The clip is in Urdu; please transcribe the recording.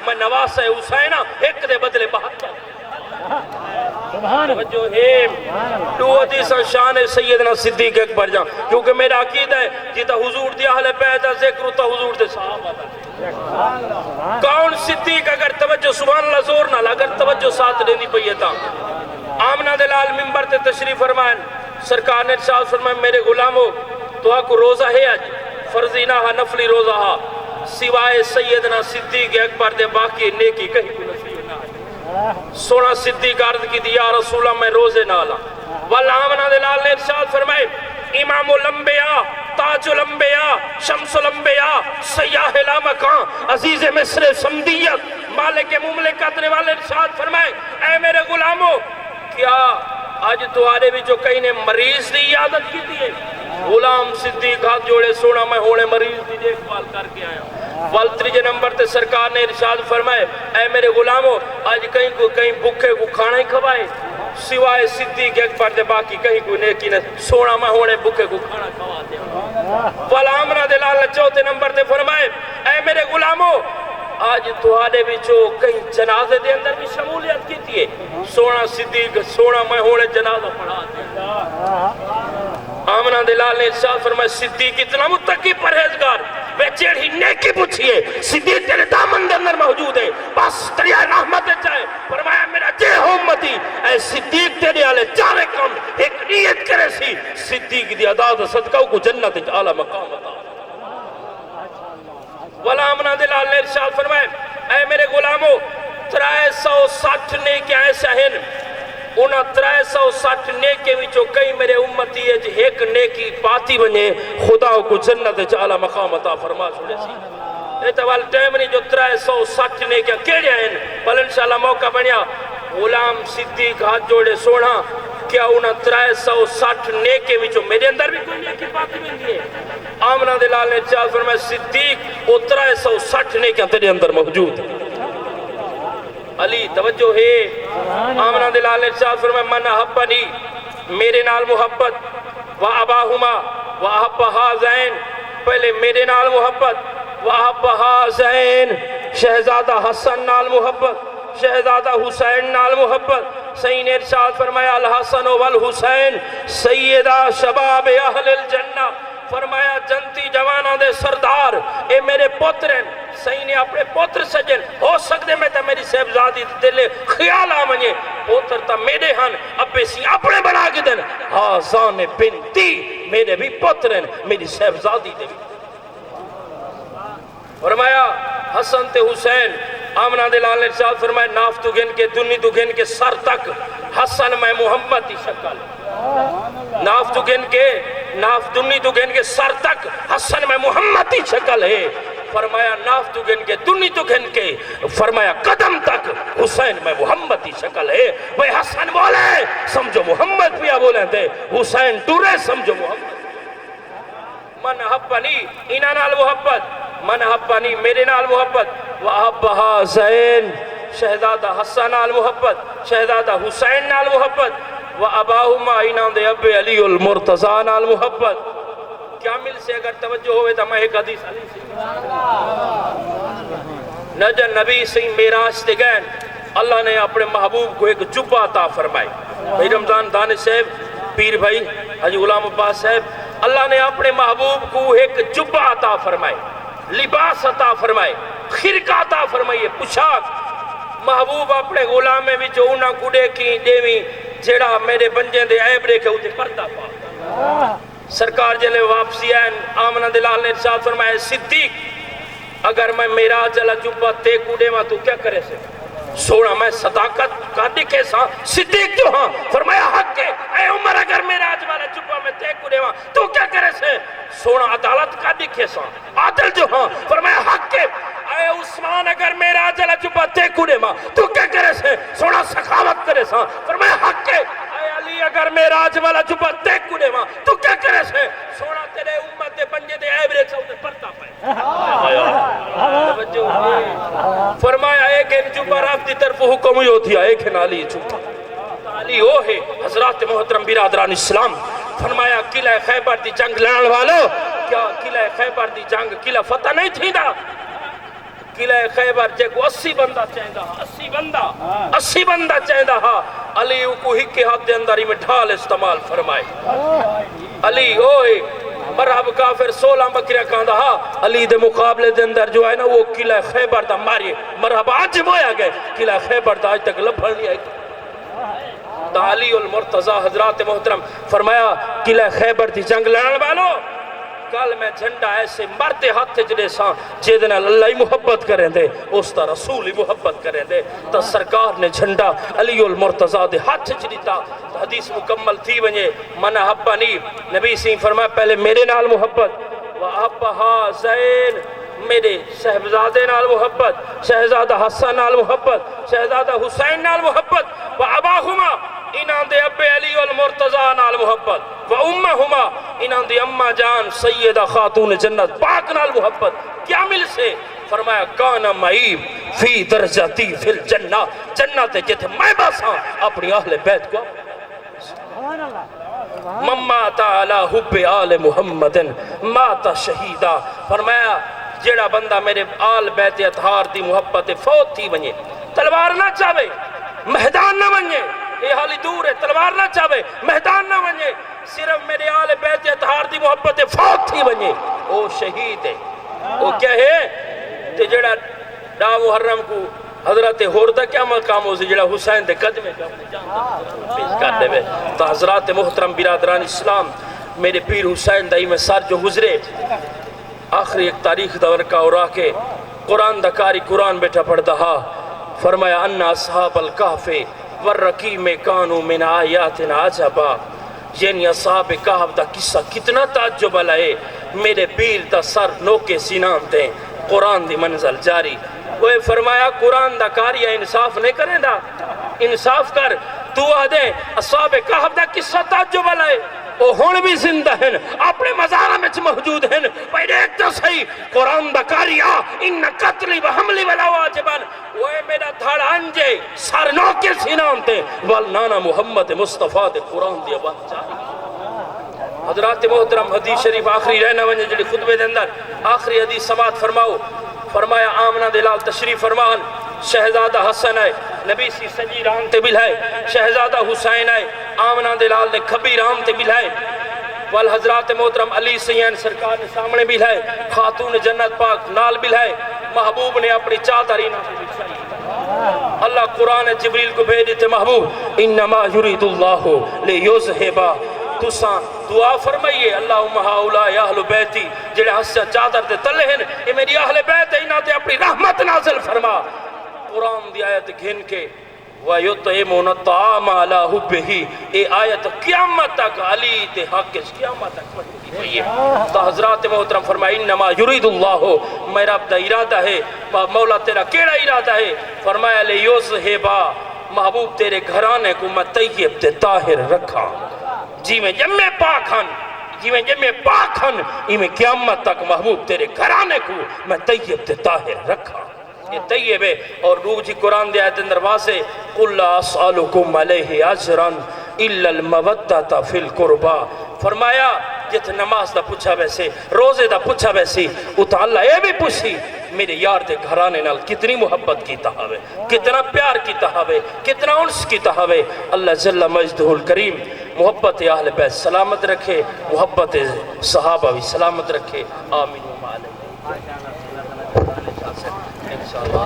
میں نواس حسین ایک دے بدلے 72 جو ہے دو حدیث شان سیدنا صدیق اکبر جان کیونکہ میرا عقیدہ ہے جیتا حضور دی اہل بیت ذکر تا حضور دے صحابہ دا کون صدیق اگر توجہ سبحان اللہ زور نہ اگر توجہ ساتھ دینی پئی تھا آمنہ دلال منبر تے تشریف فرمائیں سرکار نے ارشاد فرمائیں میرے غلاموں تو آپ کو روزہ ہے آج فرضی نہ نفلی روزہ ہا سوائے سیدنا صدیق اکبر دے باقی نیکی کہیں کو نصیب نہ سونا صدیق عرض کی دی یا رسول اللہ میں روزے نالا والآمنہ دلال نے ارشاد فرمائے امام الانبیاء تاج الانبیاء شمس الانبیاء سیاہ لا مکان عزیز مصر سمدیت مالک مملکت نے والے ارشاد فرمائے اے میرے غلاموں کیا آج تمہارے بھی جو کہیں نے مریض دی عادت کی تھی غلام صدیق ہاتھ جوڑے سونا میں ہونے مریض دی دیکھ بھال کر کے آیا والتریجے نمبر تے سرکار نے ارشاد فرمائے اے میرے غلاموں آج کہیں کو کہیں بھوکے کو کھانا ہی کھوائے سوائے صدیق اکبر دے باقی کہیں کو نیکی نہ سونا میں ہونے بھوکے کو کھانا کھوا دیا والآمنہ دلال چوتھے نمبر تے فرمائے اے میرے غلاموں آج تمہارے بھی جو کہیں جنازے دے اندر بھی شمولیت کی تھی سونا صدیق سونا میں ہونے جنازہ پڑھا دیا آمنہ دلال نے ارشاد فرمایا صدیق اتنا متقی پرہیزگار میں چیڑی نیکی پوچھئے صدیق تیرے دامن دے اندر موجود ہے بس تریہ رحمت چاہے فرمایا میرا جے ہو امتی اے صدیق تیرے آلے چارے کم ایک نیت کرے سی صدیق دی عداد صدقہ کو جنت اعلیٰ مقام عطا والآمنہ دلال نے ارشاد فرمائے اے میرے غلاموں 360 نیکیاں ایسا ہیں انہاں 360 نیکے وچوں کئی میرے امتی ہے جو ایک نیکی پاتی بنے خدا کو جنت اعلیٰ مقام عطا فرما چھوڑے سی ایتوال ٹائم نہیں جو 360 نیکیاں کیڑے ہیں بل انشاءاللہ موقع بنیا غلام صدیق ہاتھ جوڑے سونا کیا انہاں 360 نیکے وچوں میرے اندر بھی کوئی نیکی پاتی بن گئی ہے آمنہ دلال نے ارشاد فرمایا صدیق وہ 360 نیکیاں تیرے اندر موجود علی توجہ ہے آمنہ دلال نے ارشاد فرمایا من احبنی میرے نال محبت واباہما واحب ہازین پہلے میرے نال محبت واحب ہازین شہزادہ حسن نال محبت شہزادہ حسین نال محبت سید نے ارشاد فرمایا الحسن والحسین سیدہ شباب اہل الجنہ فرمایا جنتی جوانہ دے سردار اے میرے پوتر ہیں سید نے اپنے پوتر سجن ہو سکتے میں تا میری صاحبزادی دلے خیال آمنیے پوتر تا میرے ہن ابے سی اپنے بنا کے دن آزان بنتی میرے بھی پوتر ہیں میری صاحبزادی دے بھی فرمایا حسن تے حسین آمنہ دلال نے ارشاد فرمایا ناف تو گن کے دنی تو گن کے سر تک حسن میں محمد کی شکل ناف تو گن کے ناف دنی تو گن کے سر تک حسن میں محمد کی شکل ہے فرمایا ناف تو گن کے دنی تو گن کے فرمایا قدم تک حسین میں محمد کی شکل ہے وہ حسن بولے سمجھو محمد پیا بولے تھے حسین ٹورے سمجھو محمد من حبنی انہاں نال محبت من حبنی میرے نال محبت وحبہا زین شہزادہ حسن نال محبت شہزادہ حسین نال محبت واباہما انہاں دے اب علی المرتضی نال محبت کامل سے اگر توجہ ہوئے تو میں ایک حدیث نجر نبی سے میراج تے گئے اللہ نے اپنے محبوب کو ایک جبہ عطا فرمائی بھائی رمضان دانش صاحب پیر بھائی حجی غلام عباس صاحب اللہ نے اپنے محبوب کو ایک جبہ عطا فرمائی لباس عطا فرمائے خرقہ عطا فرمائے پوشاک محبوب اپنے غلام میں بھی جو انہاں کو دیکھی دیوی جیڑا میرے بنجے دے عیب ریکھے ہوتے پردہ پا سرکار جلے واپسی آئین آمنہ دلال نے ارشاد فرمائے صدیق اگر میں میرا جلہ جبہ تے کو دے ماں تو کیا کرے سے سونا میں صداقت کا دکھے سا صدیق جو ہاں فرمایا حق ہے اے عمر اگر میرا آج والا جبہ میں تے کو دے ماں تو کیا کرے سے سونا عدالت کا دکھے سا عادل جو ہاں فرمایا حق ہے اے عثمان اگر میرا آج والا جبہ تے کو دے ماں تو کیا کرے سے سونا سخاوت کرے سا فرمایا حق ہے اے علی اگر میرا آج والا جبہ تے کو دے ماں تو کیا کرے سے سونا تیرے امت دے بنجے دے عیب ریک سا انہیں پڑتا پائے فرمایا ایک ان جبہ رافتی طرف حکم ہی ہوتی ہے ایک ان علی جبہ علی وہ ہے حضرات محترم برادران اسلام فرمایا قلعہ خیبر دی جنگ لڑن والو کیا قلعہ خیبر دی جنگ قلعہ فتح نہیں تھی دا قلعہ خیبر جے کو 80 بندہ چاہندہ 80 بندہ چاہندہ ہا علی کو ہک ہاتھ دے اندر ہی میں ڈھال استعمال فرمائے علی اوئے مرحب کافر 16 بکریاں کہندہ ہا علی دے مقابلے دے اندر جو ہے نا وہ قلعہ خیبر دا ماری مرحب آج مویا گئے قلعہ خیبر دا آج تک لبھڑ نہیں آئی تا علی المرتضی حضرات محترم فرمایا قلعہ خیبر دی جنگ لڑن والو کل میں جھنڈا ایسے مرتے ہاتھ جڑے ساں جیدنا اللہ ہی محبت کریں دے اس تا رسول ہی محبت کریں دے تا سرکار نے جھنڈا علی المرتضی دے ہاتھ جڑیتا حدیث مکمل تھی ونجے من حبنی نبی سین فرمایا پہلے میرے نال محبت وَحَبَّهَا زین میرے صحبزادے نال محبت شہزادہ حسن نال محبت شہزادہ حسین نال محبت وَعَبَاهُمَا انہاں دے ابے علی المرتضی نال محبت وَأُمَّهُمَا انہاں دے اماں جان سیدہ خاتون جنت پاک نال محبت کیا مل سے فرمایا کانا معیم فی درجاتی فی الجنہ جنت جتھے میں باساں اپنی اہل بیت کو مماتا علی حب آل محمد ماتا شہیدہ فرمایا جیڑا بندہ میرے آل بیت اطہار دی محبت فوت تھی بنیے تلوار نہ چاہے میدان نہ بنیے یہ حالی دور ہے تلوار نہ چاہے میدان نہ بنیے صرف میرے آل بیت اطہار دی محبت فوت تھی بنیے وہ شہید ہے وہ کیا ہے تے جیڑا ڈا محرم کو حضرت ہوردہ کیا مقام ہو سی جڑا حسین دے قدمے پیش کر دے تو حضرات محترم برادران اسلام میرے پیر حسین دائی میں سر جو گزرے آخری ایک تاریخ دور کا اور آکے قرآن دکاری قرآن بیٹھا پڑھ دہا فرمایا ان اصحاب الکہف والرقیم کانوا من آیاتنا عجبا یعنی اصحاب کہف دا قصہ کتنا تعجب لائے میرے پیر دا سر نوکے سینام دیں قرآن دی منزل جاری وہ فرمایا قرآن دا کاریا انصاف نہیں کریں دا انصاف کر تو آدھے اصحاب کہف دا قصہ تعجب لائے وہ ہون بھی زندہ ہیں اپنے مزارہ میں موجود ہیں پہلے ایک تو صحیح قرآن دا کاریا ان قتلی و حملی والا واجبان وہ میرا دھڑ انجے سر نوکے سینام تے والنانا محمد مصطفیٰ دے قرآن دیا بات چاہی حضرات محترم حدیث شریف آخری رہنا ونجے جلی خطبے دے اندر آخری حدیث سماعت فرماؤ فرمایا آمنہ دلال تشریف فرمان شہزادہ حسن ہے نبی سی سجی رام تے بلائے شہزادہ حسین ہے آمنہ دلال نے کھبی رام تے بلائے والحضرات محترم علی سین سرکار نے سامنے بلائے خاتون جنت پاک نال بلائے محبوب نے اپنی چادر اللہ قرآن جبریل کو بھیج دیتے محبوب انما یرید اللہ لیذہبا تساں دعا فرمائیے اللہم ہاؤلائی اہل بیتی جڑے حسیہ چادر دے تلے ہیں یہ میری اہل بیت ہے انہاں تے اپنی رحمت نازل فرما قرآن دی آیت گھن کے وَيُطْعِمُونَ الطَّعَامَ عَلَى حُبِّهِ اے آیت قیامت تک علی تے حق قیامت تک پڑھتی ہوئی ہے تو حضرات محترم فرمائے انما یرید اللہ میرا ابدا ارادہ ہے مولا تیرا کیڑا ارادہ ہے فرمایا لیذہبا محبوب تیرے گھرانے کو میں طیب تے طاہر رکھا جی میں جمع پاک ہن یہ میں قیامت تک محبوب تیرے گھرانے کو میں طیب تے طاہر رکھا یہ طیب ہے اور روح جی قرآن دے آیت اندر واضح قُلْ لَا أَسْأَلُكُمْ عَلَيْهِ أَجْرًا إِلَّا الْمَوَدَّةَ فِي الْقُرْبَى فرمایا جت نماز دا پوچھا ویسے روزے دا پوچھا ویسی اتھا اللہ اے بھی پوچھی میرے یار دے گھرانے نال کتنی محبت کیتا ہوئے کتنا پیار کیتا ہوئے کتنا انس کیتا ہوئے اللہ جل مجدہ الکریم محبت اہل بیت سلامت رکھے محبت صحابہ بھی سلامت رکھے آمین و علیہ انشاءاللہ